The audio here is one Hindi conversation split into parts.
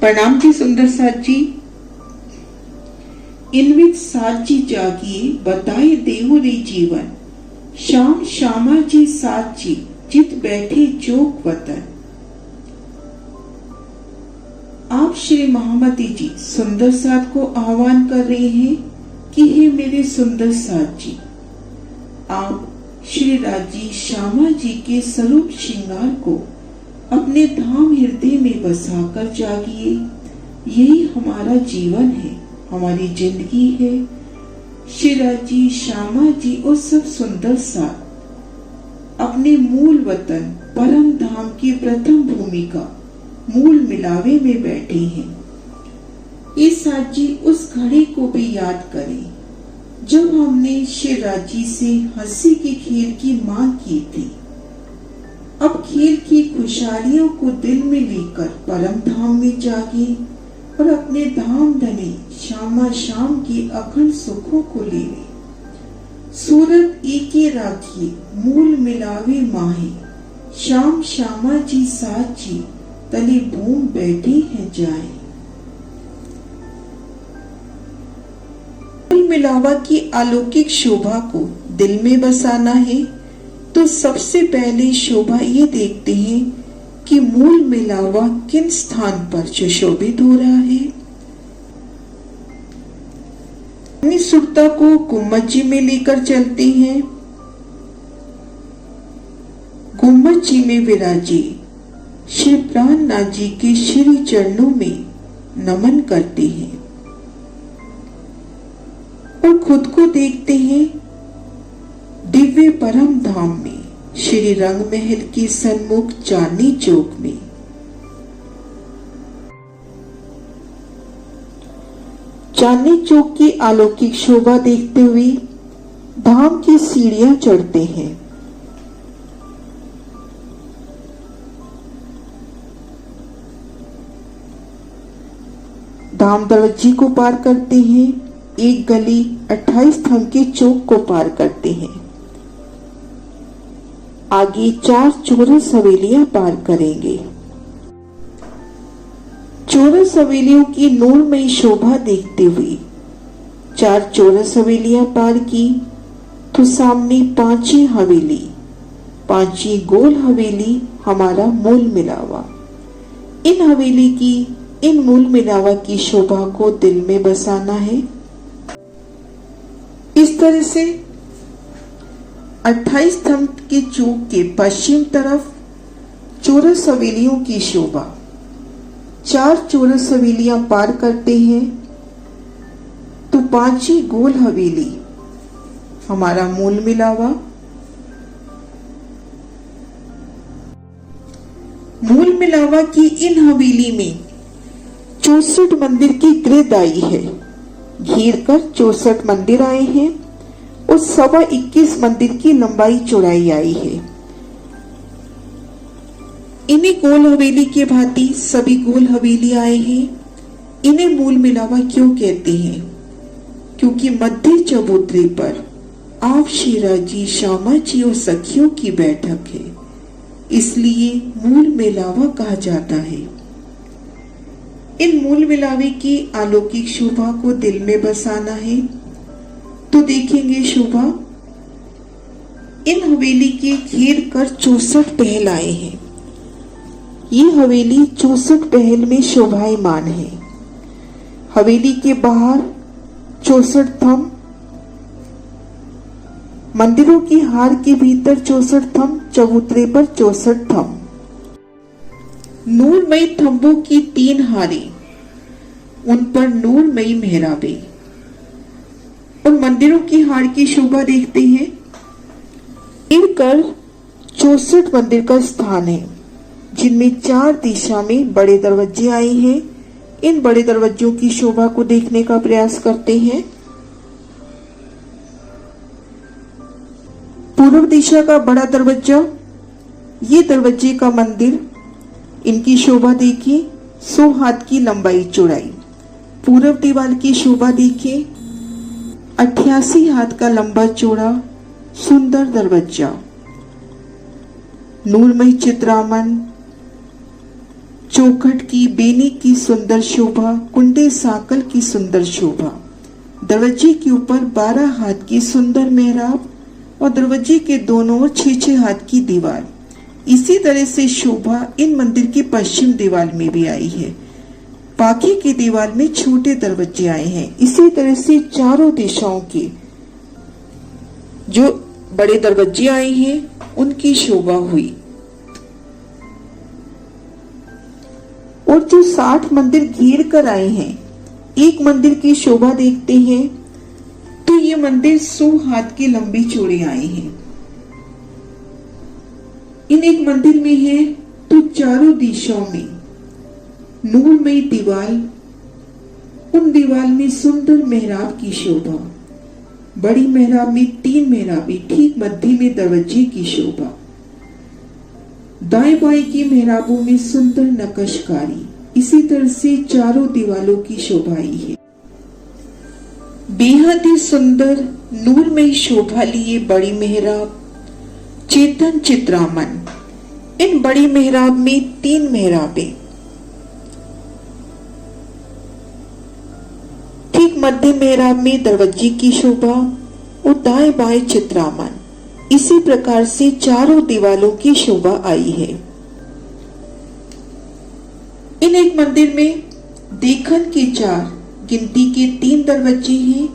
प्रणाम जी सुंदर साथ जी। इनवित साथ जी जागिए बताए देहु रे जीवन, शाम श्यामा जी साथ जी जित बैठे जोग वतन। आप श्री महामती जी सुंदर साथ को आह्वान कर रहे हैं कि हे मेरे सुंदर साथ जी, आप श्री राजी श्यामा जी के स्वरूप श्रृंगार को अपने धाम हृदय में बसाकर जागिए। यही हमारा जीवन है, हमारी जिंदगी है। श्री राजी श्यामा जी उस सब सुंदर साथ अपने मूल वतन परम धाम की प्रथम भूमिका मूल मिलावे में बैठे हैं। ये साथ जी उस घड़ी को भी याद करें जब हमने श्री राजी से हंसी के खेल की मांग की थी। अब खेल की खुशहालियों को दिल में लेकर परम धाम में जागे और अपने धाम धने श्यामा शाम के अखंड सुखों को लेवे। सूरत एके राखिए मूल मिलावे माहे, श्याम श्यामा जी साथ जी तले भूम बैठे हैं जाए। मूल मिलावा की अलौकिक शोभा को दिल में बसाना है तो सबसे पहले शोभा ये देखते हैं कि मूल मिलावा किन स्थान पर सुशोभित हो रहा है। अपनी सुरता को गुम्बद जी में लेकर चलते हैं। गुम्बद जी में विराजे श्री प्राणनाथ जी के श्री चरणों में नमन करते हैं और खुद को देखते हैं दिव्य परम धाम में श्री रंग महल के सन्मुख चांदनी चौक में। चांदनी चौक की अलौकिक शोभा देखते हुए धाम की सीढ़ियां चढ़ते हैं। धाम दरवाजे को पार करते हैं, एक गली 28 थंब के चौक को पार करते हैं। आगे 4 चौरस हवेलियां पार करेंगे। चौरस हवेलियों की नूरमयी शोभा देखते हुए 4 चौरस हवेलियां पार की तो सामने 5वीं हवेली, 5वीं गोल हवेली हमारा मूल मिलावा। इन मूल मिलावा की शोभा को दिल में बसाना है। इस तरह से 28 थंब के चौक के पश्चिम तरफ चौरस हवेलियों की शोभा। 4 चौरस हवेलियां पार करते हैं तो 5वीं गोल हवेली हमारा मूल मिलावा। मूल मिलावा की इन हवेली में 64 मंदिर की गृह आई है। घेर कर 64 मंदिर आए हैं और 21.25 मंदिर की लंबाई चौड़ाई आई है। इन्हें गोल हवेली के भांति सभी गोल हवेली आए हैं। इन्हें मूल मिलावा क्यों कहते हैं? क्योंकि मध्य चबूतरे पर आप श्री राजी श्यामा जी और सखियों की बैठक है, इसलिए मूल मिलावा कहा जाता है। इन मूल मिलावे की अलौकिक शोभा को दिल में बसाना है तो देखेंगे शोभा। इन हवेली के घेर कर 64 पहल आए हैं। ये हवेली 64 पहल में शोभायमान है। हवेली के बाहर 64 थंब, मंदिरों की हार के भीतर 64 थंब, चबूतरे पर 64 थंब। नूरमयी थंबों की 3 हारें, उन पर नूरमयी मेहराबे और मंदिरों की हार की शोभा देखते हैं। इनकर 64 मंदिर का स्थान है जिनमें 4 दिशा में बड़े दरवाजे आए हैं। इन बड़े दरवाजों की शोभा को देखने का प्रयास करते हैं। पूर्व दिशा का बड़ा दरवाजा, ये दरवाजे का मंदिर, इनकी शोभा देखिए, 100 हाथ की लंबाई चौड़ाई। पूर्व दीवार की शोभा देखिए, 88 हाथ का लंबा चौड़ा सुंदर दरवाजा। नूरमयी चित्रामन, चौखट की बेनी की सुंदर शोभा, कुंडे साकल की सुंदर शोभा, दरवाजे के ऊपर 12 हाथ की सुंदर मेहराब और दरवाजे के दोनों ओर 6-6 हाथ की दीवार। इसी तरह से शोभा इन मंदिर की पश्चिम दीवार में भी आई है। बाकी की दीवार में छोटे दरवाजे आए हैं। इसी तरह से चारों दिशाओं के जो बड़े दरवाजे आए हैं उनकी शोभा हुई। और जो 60 मंदिर घेर कर आए हैं, एक मंदिर की शोभा देखते हैं तो ये मंदिर 100 हाथ की लंबी चौड़े आए हैं। इन एक मंदिर में है तो चारों दिशाओं में नूरमयी दीवार, उन दीवार में सुंदर मेहराब की शोभा, बड़ी मेहराब में 3 मेहराबें, ठीक मध्य में दरवाजे की शोभा, दाएं बाएं की मेहराबों में सुंदर नक्काशकारी। इसी तरह से चारों दीवालों की शोभा आई है। बेहद ही सुंदर नूरमयी शोभा लिए बड़ी मेहराब, चेतन चित्रामन। इन बड़ी मेहराब में 3 मेहराबें, ठीक मध्य मेहराब में दरवाजे की शोभा और दाएं बाएं चित्रामन। इसी प्रकार से चारों दीवालों की शोभा आई है। इन एक मंदिर में देखन के 4, गिनती के 3 दरवाजे हैं,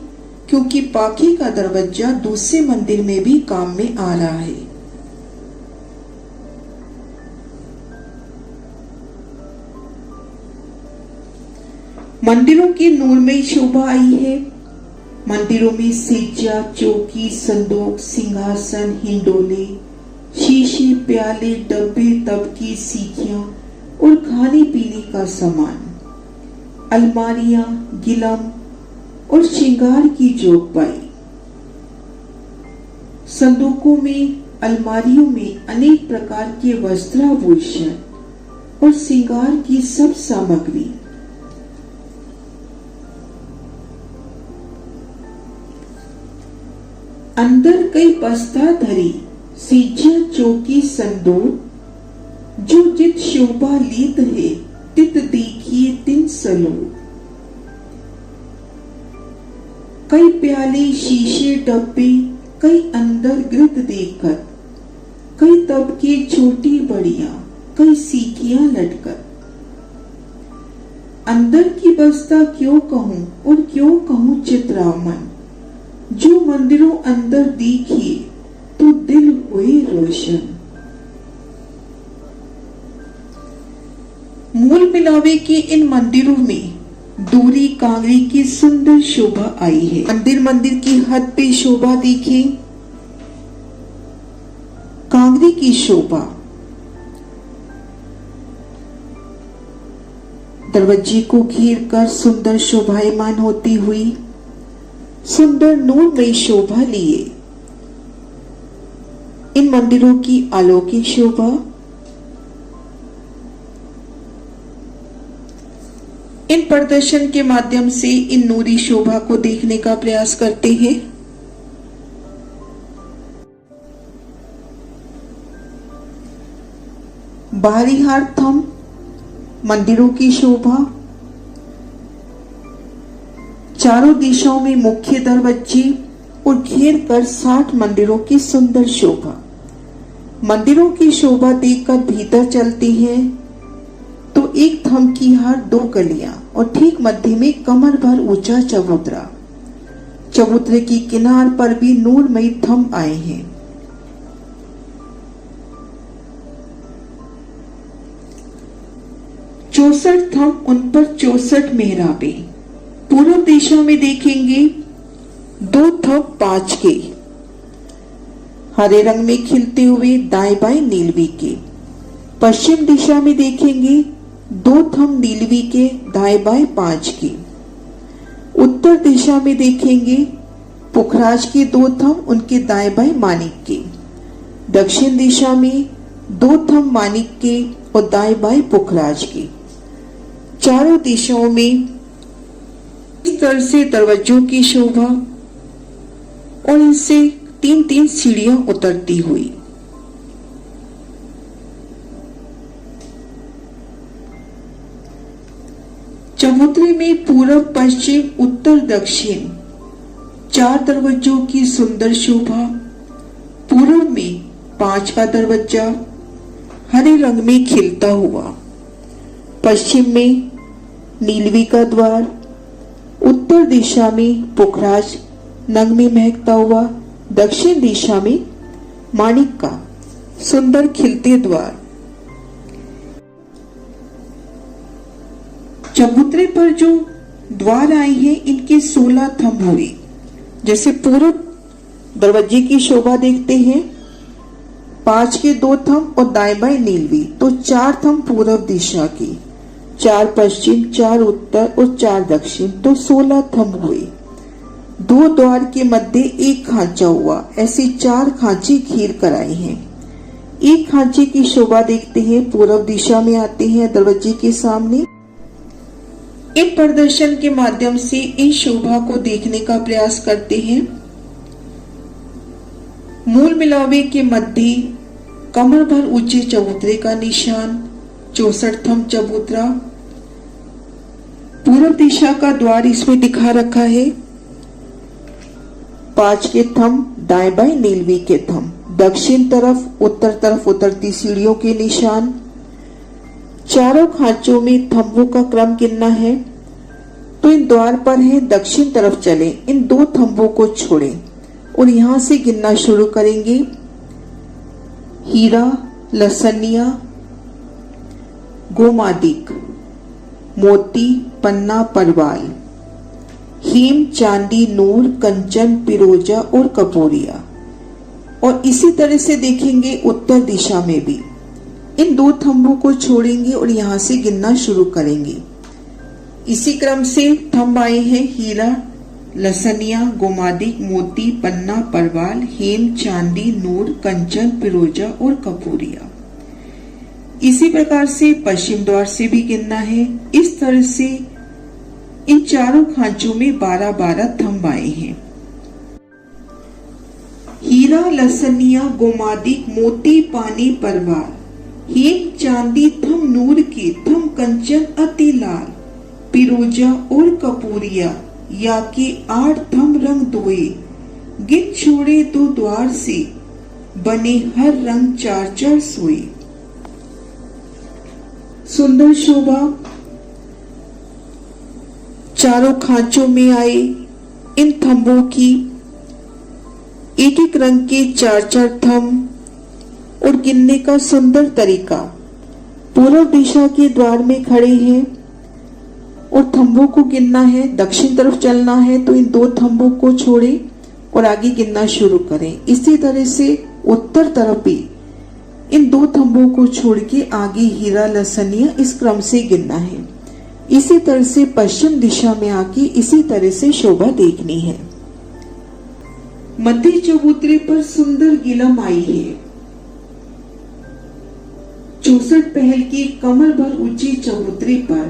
क्योंकि बाकी का दरवाजा दूसरे मंदिर में भी काम में आ रहा है। मंदिरों की नूरमयी शोभा आई है। मंदिरों में सेजा, चौकी, संदूक, सिंहासन, हिंडोले, शीशे, प्याले, डब्बे, तबकी, सीखियां और खाने पीने का सामान, अलमारियां, गिलम और श्रृंगार की जोक पाई। संदूकों में, अलमारियों में अनेक प्रकार के वस्त्राभूषण और श्रृंगार की सब सामग्री। अंदर कई बस्ता धरी सीजा, चौकी, संदूक, जो जित शोभा लीत है तित देखिए तिन सलो। कई प्याले, शीशे, डब्बे, कई अंदर गिरद देखकर, कई तबके छोटी बड़िया, कई सीखियां लटकर। अंदर की बस्ता क्यों कहूं और क्यों कहूं चित्रामन, जो मंदिरों अंदर देखिए तो दिल हुए रोशन। मूल मिलावे के इन मंदिरों में दूरी कांगड़ी की सुंदर शोभा आई है। मंदिर की हद पे शोभा देखें, कांगड़ी की शोभा। दरवाजे को घेर कर सुंदर शोभायमान होती हुई सुंदर नूरमयी शोभा लिए इन मंदिरों की अलौकिक शोभा। इन प्रदर्शन के माध्यम से इन नूरी शोभा को देखने का प्रयास करते हैं। बाहरी हार थंब मंदिरों की शोभा, चारों दिशाओं में मुख्य दरवाजे और घेर कर 60 मंदिरों की सुंदर शोभा। मंदिरों की शोभा देखकर भीतर चलते हैं तो एक थंब की हार 2 कलियां और ठीक मध्य में कमर भर ऊंचा चबूतरा। चबूतरे की किनार पर भी नूरमयी थंब आए हैं। चौसठ थंब, उन पर 64 मेहराबें। पूर्व दिशा में देखेंगे 2 थंब 5 के हरे रंग में खिलते हुए दाएं बाएं नीलवी के। पश्चिम दिशा में देखेंगे 2 थंब नीलवी के दाएं बाएं 5 के। उत्तर दिशा में देखेंगे पुखराज के 2 थंब उनके दाएं बाएं मानिक के। दक्षिण दिशा में 2 थंब मानिक के और दाएं बाएं पुखराज के। चारों दिशाओं में इस तरह से दरवाजों की शोभा और इनसे 3-3 सीढ़ियां उतरती हुई। चबूतरे में पूरब, पश्चिम, उत्तर, दक्षिण 4 दरवाजों की सुंदर शोभा। पूरब में 5वां दरवाजा हरे रंग में खिलता हुआ, पश्चिम में नीलवी का द्वार, उत्तर दिशा में पुखराज नग में महकता हुआ, दक्षिण दिशा में माणिक का सुंदर खिलते द्वार। चबूतरे पर जो द्वार आए हैं इनके 16 थंब हुए। जैसे पूरब दरवाजे की शोभा देखते हैं, 5 के 2 थंब और दाएं बाएं नीलवी, तो 4 थंब पूरब दिशा की, 4 पश्चिम, 4 उत्तर और 4 दक्षिण, तो 16 थंब हुए। 2 द्वार के मध्य एक खांचा हुआ, ऐसे 4 खांचे घेर कर आए हैं। एक खांचे की शोभा देखते हैं, पूरब दिशा में आते हैं दरवाजे के सामने। इन प्रदर्शन के माध्यम से इन शोभा को देखने का प्रयास करते हैं। मूल मिलावे के मध्य कमर भर ऊंचे चबूतरे का निशान, 64 थंब चबूतरा। पूर्व दिशा का द्वार इसमें दिखा रखा है, 5 के थंब, दाएं बाएं नीलवी के थंब, दक्षिण तरफ उतरती सीढ़ियों के निशान। चारों खांचों में थंबों का क्रम गिनना है, तो इन द्वार पर है दक्षिण तरफ चले, इन 2 थंबों को छोड़ें और यहां से गिनना शुरू करेंगे। हीरा, लसनिया, गोमादिक, मोती, पन्ना, परवाल, हीम, चांदी, नूर, कंचन, पिरोजा और कपूरिया। और इसी तरह से देखेंगे उत्तर दिशा में भी, इन 2 थंबों को छोड़ेंगे और यहां से गिनना शुरू करेंगे। इसी क्रम से थंब आए हैं हीरा, लसनिया, गोमादिक, मोती, पन्ना, परवाल, हेम, चांदी, नूर, कंचन, पिरोजा और कपूरिया। इसी प्रकार से पश्चिम द्वार से भी गिनना है। इस तरह से इन चारों खांचों में 12-12 थंब आए हैं। हीरा, लसनिया, गोमादिक, मोती, पानी, परवाल, हेम, चांदी, थंब नूर के, थंब कंचन, अति लाल, पिरोजा और कपूरिया, या के 8 थंब रंग दोए, गिन छोड़े 2 द्वार से, बने हर रंग 4-4 सोए। सुंदर शोभा चारों खांचों में आए इन थंबों की, एक एक रंग के 4-4 थंब और गिनने का सुंदर तरीका। पूर्व दिशा के द्वार में खड़े हैं और थंबों को गिनना है, दक्षिण तरफ चलना है तो इन 2 थंबों को छोड़ें और आगे गिनना शुरू करें। इसी तरह से उत्तर तरफ भी इन 2 थंबों को छोड़ के आगे हीरा, लसनिया इस क्रम से गिनना है। इसी तरह से पश्चिम दिशा में आके इसी तरह से शोभा देखनी है। मध्य चबूतरे पर सुंदर गिलम आई है। 64 पहल की कमर भर ऊंची चबूतरे पर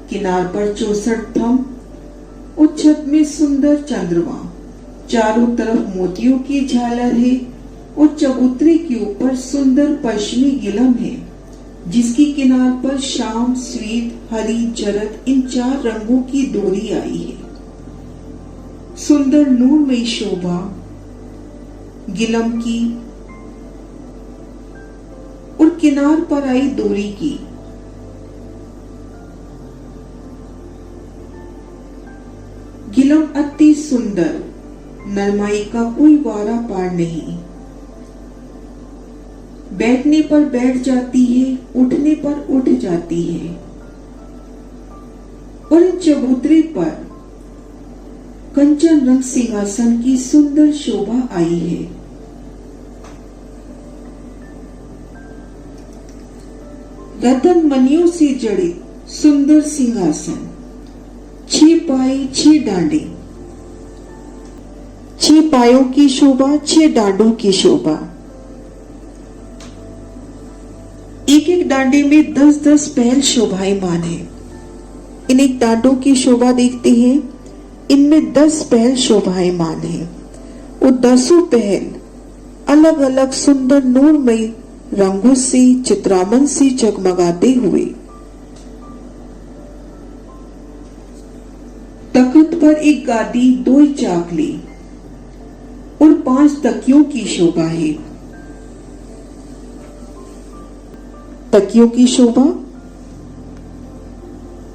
किनार पर 64 थंब और छत में सुंदर चंद्रमा, चारों तरफ मोतियों की झालर है और चबूतरे के ऊपर सुंदर पश्चिमी गिलम है, जिसकी किनार पर शाम, श्वेत, हरी, जरद इन 4 रंगों की डोरी आई है। सुंदर नूरमयी शोभा गिलम की और किनार पर आई डोरी की। गिलम अति सुंदर, नरमाई का कोई वारा पार नहीं। बैठने पर बैठ जाती है, उठने पर उठ जाती है। और इन चबूतरे पर कंचन रंग सिंहासन की सुंदर शोभा आई है। रतन मणियों से जड़ित सुंदर सिंहासन, 6 पाए 6 डांडे, 6 पायों की शोभा, 6 डांडों की शोभा। एक एक डांडे में 10-10 पहल शोभायमान है। इन एक डांडों की शोभा देखते हैं, इनमें 10 पहल शोभायमान है और 10 पहल अलग अलग सुंदर नूरमयी रंगों से, चित्रामन से जगमगाते हुए पर एक गादी, 2 चाकले और 5 तकियों की शोभा है। तकियों की शोभा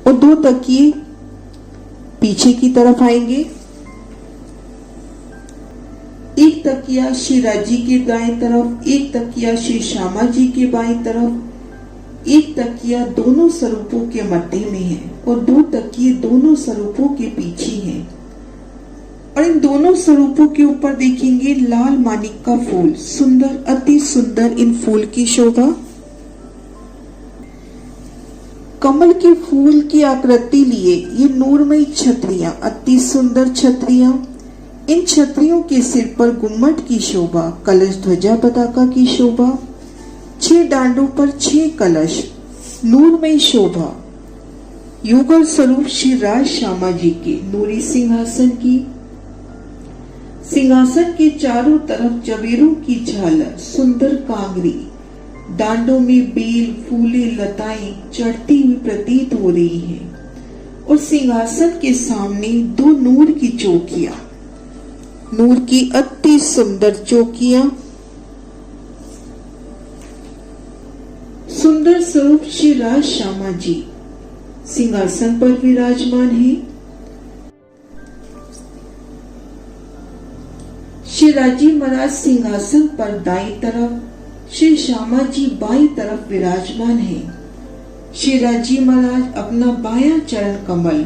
और 2 तकिए पीछे की तरफ आएंगे। एक तकिया श्री राजी के दाएं तरफ, एक तकिया श्री श्यामा जी के बाएं तरफ, एक तकिया दोनों स्वरूपों के मध्य में है और 2 तकिए दोनों स्वरूपों के पीछे हैं। और इन दोनों स्वरूपों के ऊपर देखेंगे लाल माणिक का फूल, सुंदर, अति सुंदर इन फूल की शोभा। कमल के फूल की आकृति लिए ये नूरमयी छतरियां, अति सुंदर छतरियां। इन छतरियों के सिर पर गुम्मट की शोभा, कलश ध्वजा पताका की शोभा, 6 डांडों पर 6 कलश, नूरमयी शोभा। युगल स्वरूप श्री राज श्यामा जी के नूरी सिंहासन की, सिंहासन के चारों तरफ जवेरों की झालर, सुंदर कांगरी, डांडों में बेल, फूले, लताएं चढ़ती हुई प्रतीत हो रही है। और सिंहासन के सामने 2 नूर की चौकियां, नूर की अति सुंदर चौकियां। सुंदर स्वरूप श्री राज श्यामा जी सिंहासन पर विराजमान है। श्री राजी महाराज सिंहासन पर दाईं तरफ, श्री श्यामा जी बाईं तरफ विराजमान है। श्री राजी महाराज अपना बायां चरण कमल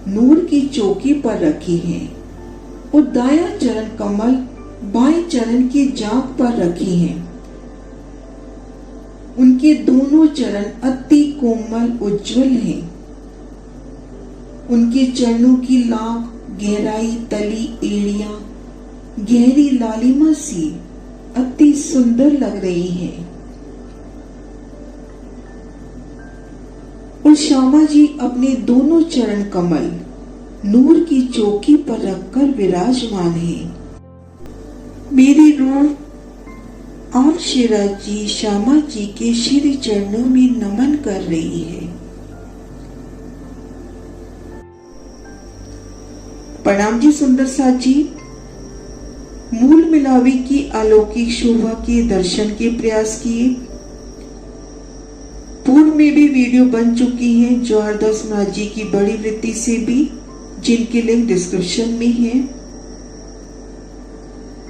नूर की चौकी पर रखे हैं और दायां चरण कमल बाएं चरण की जांघ पर रखे हैं। उनके दोनों चरण अति कोमल उज्जवल हैं। उनके चरणों की लाख, गहराई, तली, एड़ियां गहरी लालिमा सी अति सुंदर लग रही है। और श्यामा जी अपने दोनों चरण कमल नूर की चौकी पर रखकर विराजमान है। मेरी रूह आप श्री राजी श्यामा जी के श्री चरणों में नमन कर रही है। प्रणाम जी सुंदर साथ जी। मूल मिलावे की अलौकिक शोभा के दर्शन के प्रयास किए। पूर्व में भी वीडियो बन चुकी हैं जवाहरदास महाराज जी की बड़ी वृत्ति से भी, जिनके लिंक डिस्क्रिप्शन में है।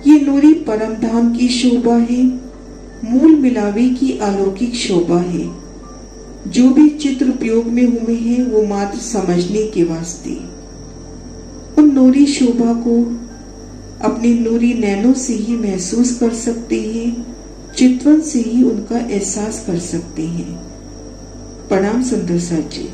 ये नूरी परम धाम की शोभा है, मूल मिलावे की अलौकिक शोभा है। जो भी चित्र उपयोग में हुए हैं वो मात्र समझने के वास्ते। उन नूरी शोभा को अपने नूरी नैनों से ही महसूस कर सकते हैं, चितवन से ही उनका एहसास कर सकते हैं। प्रणाम सुंदर साथ जी।